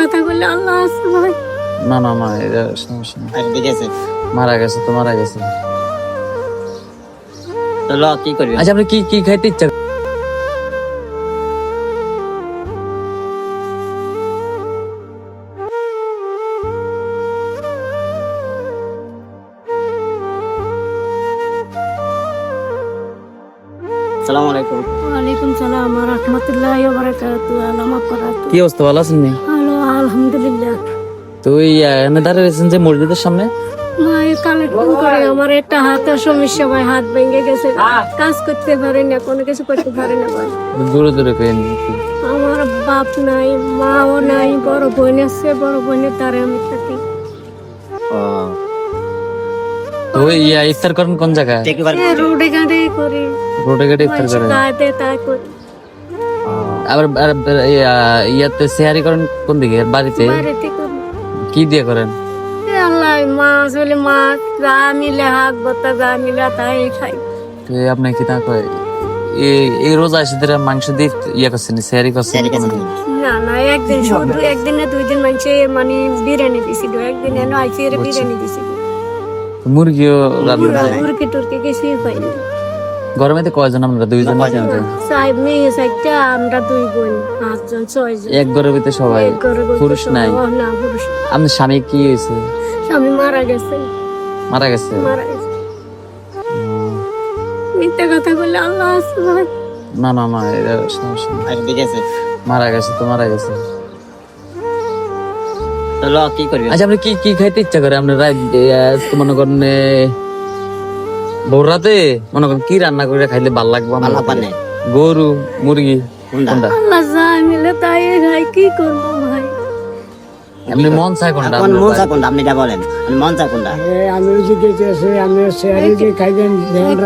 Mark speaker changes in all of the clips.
Speaker 1: কথা বললে আল্লাহ আছে ভাই।
Speaker 2: না না মা, এটা সমস্যা না।
Speaker 3: আচ্ছা ঠিক আছে,
Speaker 2: মারা গেছে তো মারা গেছে।
Speaker 3: তো ল কি করবি?
Speaker 2: আচ্ছা আপনি কি কি খাইতে ইচ্ছা?
Speaker 3: আসসালামু আলাইকুম।
Speaker 1: ওয়ালাইকুম সালাম ওয়া রাহমাতুল্লাহি ওয়া বারাকাতুহু। আল্লাহ মাফ করুন।
Speaker 2: কি অবস্থা, ভালো আছেন নি?
Speaker 1: হ্যালো, আলহামদুলিল্লাহ।
Speaker 2: তো এই এনে দাঁড়িয়ে রয়েছেন যে মসজিদের সামনে?
Speaker 1: ভাই কালেকশন করে আমার একটা হাতের সমস্যা, ভাই হাত ভেঙে গেছে, কাজ করতে পারি না, কোনো কিছু করতে পারি না ভাই।
Speaker 2: দূরে দূরে পেন।
Speaker 1: আমার বাপ নাই, মাও নাই, বড় বোন আছে, বড় বোনের তারে আমি থাকি।
Speaker 3: ও
Speaker 2: তো ইফতার করেন কোন জায়গায়?
Speaker 3: ঠিক করে
Speaker 1: রোডে গাড়ি করি,
Speaker 2: রোডে ঘাটে ইফতার করেন?
Speaker 1: গাড়িতে তাই করি,
Speaker 2: আবার ইয়াতে সেহারি করেন কোন দিকে? বাড়িতে?
Speaker 1: বাড়িতে করি।
Speaker 2: কি দিয়ে করেন?
Speaker 1: আল্লাহ মাছ হলে মাছ, যা মিলে হাত বতা যা মিলে তাই খাই।
Speaker 2: তো আপনি কি তা কয় এই রোজা এসে মাংস দিয়ে করছেন, সেহারি করছেন?
Speaker 1: না না, একদিন শুধু একদিন না, 2 দিন মানছে মানে বিরিয়ানি দিছিল, একদিন এনে আইসি বিরিয়ানি দিছিল।
Speaker 2: মুরগিও রান্না?
Speaker 1: মুরগি টুরগি কিছুই পাইনি।
Speaker 2: গরমে তো কয়জন আপনারা? 2 জন?
Speaker 1: সাহেব মেয়ে সাইডটা আমরা 2 বোন, 5 জন 6 জন।
Speaker 2: এক ঘরের ভিতরে সবাই?
Speaker 1: এক ঘরে বলতে
Speaker 2: পুরুষ
Speaker 1: সবাই-
Speaker 2: নাই?
Speaker 1: না পুরুষ নাই।
Speaker 2: আপনার স্বামী কি হয়েছে?
Speaker 1: স্বামী মারা গেছে,
Speaker 2: মারা গেছে?
Speaker 1: মারা গেছে। মিথ্যা কথা বললে আল্লাহ আছে ভাই।
Speaker 2: না না মা, এটা সমস্যা না।
Speaker 3: আচ্ছা ঠিক আছে,
Speaker 2: মারা গেছে তো মারা গেছে।
Speaker 3: তো ল কি করবি?
Speaker 2: আচ্ছা আপনি কি কি খাইতে ইচ্ছা করে? আপনার মনে করেন ভোর রাতে মনে করেন কি রান্না করে খাইলে ভালো লাগবে? আমার
Speaker 3: ভালো পানে
Speaker 2: গরু, মুরগি,
Speaker 3: কোনটা?
Speaker 2: কোনটা?
Speaker 1: আল্লাহ যা মিলে তাই খাই, কি করবো ভাই।
Speaker 2: এমনি মন চায় কোনটা?
Speaker 3: এখন মন চা কোনটা আপনি যা বলেন, মন চা কোনটা?
Speaker 4: আমি জিজ্ঞেস আছে আমি শেয়ারি যে খাইবেন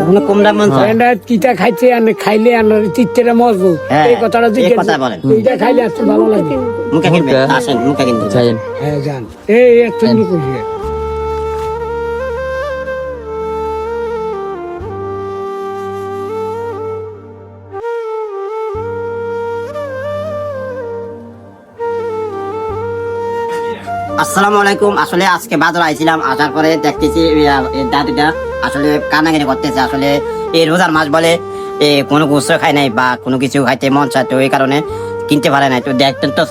Speaker 3: আপনি কোনটা মন চা?
Speaker 4: ফ্রেন্ডরা কিটা খাইছে আর খাইলে আর চিত্তেরা মজবো
Speaker 3: হ্যাঁ,
Speaker 4: এই কথাটা
Speaker 3: এই
Speaker 4: জিজ্ঞেস
Speaker 3: কথা বলেন।
Speaker 4: এইটা খাইলে আসতে ভালো লাগে।
Speaker 3: মুখে কিনবে,
Speaker 2: মুখে?
Speaker 3: আসেন মুখে কিনবে।
Speaker 2: চাইেন।
Speaker 4: হ্যাঁ জান এই তুমি কইছে
Speaker 3: আসসালামু আলাইকুম। আসলে আজকে বাজার আইছিলাম, আসার পরে দেখতেছি এই দাদিটা আসলে কানাকানি করতেছে। আসলে এই রোজার মাস বলে কোনো গোস্ত খায় নাই বা কোনো কিছু খাইতে মন চায়, তো এই কারণে কিনতে পারে নাই। তো দেখতেন তো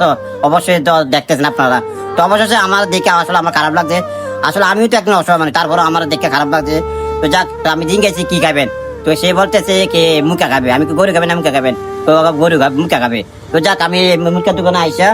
Speaker 3: অবশ্যই তো দেখতেছেন আপনারা। তো অবশ্যই আমার দেখে আসলে আমার খারাপ লাগছে। আসলে আমিও তো একজন অসহায় মানে, তারপরে আমার দেখে খারাপ লাগছে। তো যাক, তো আমি জিজ্ঞেসি কি খাবেন, তো সে বলতেছে কে মুখা খাবে। আমি কি গরু খাবেন না মুখা খাবেন? তো গরু খাবে, মুখা খাবে। তো যাক, আমি মুখা দোকানে আইসা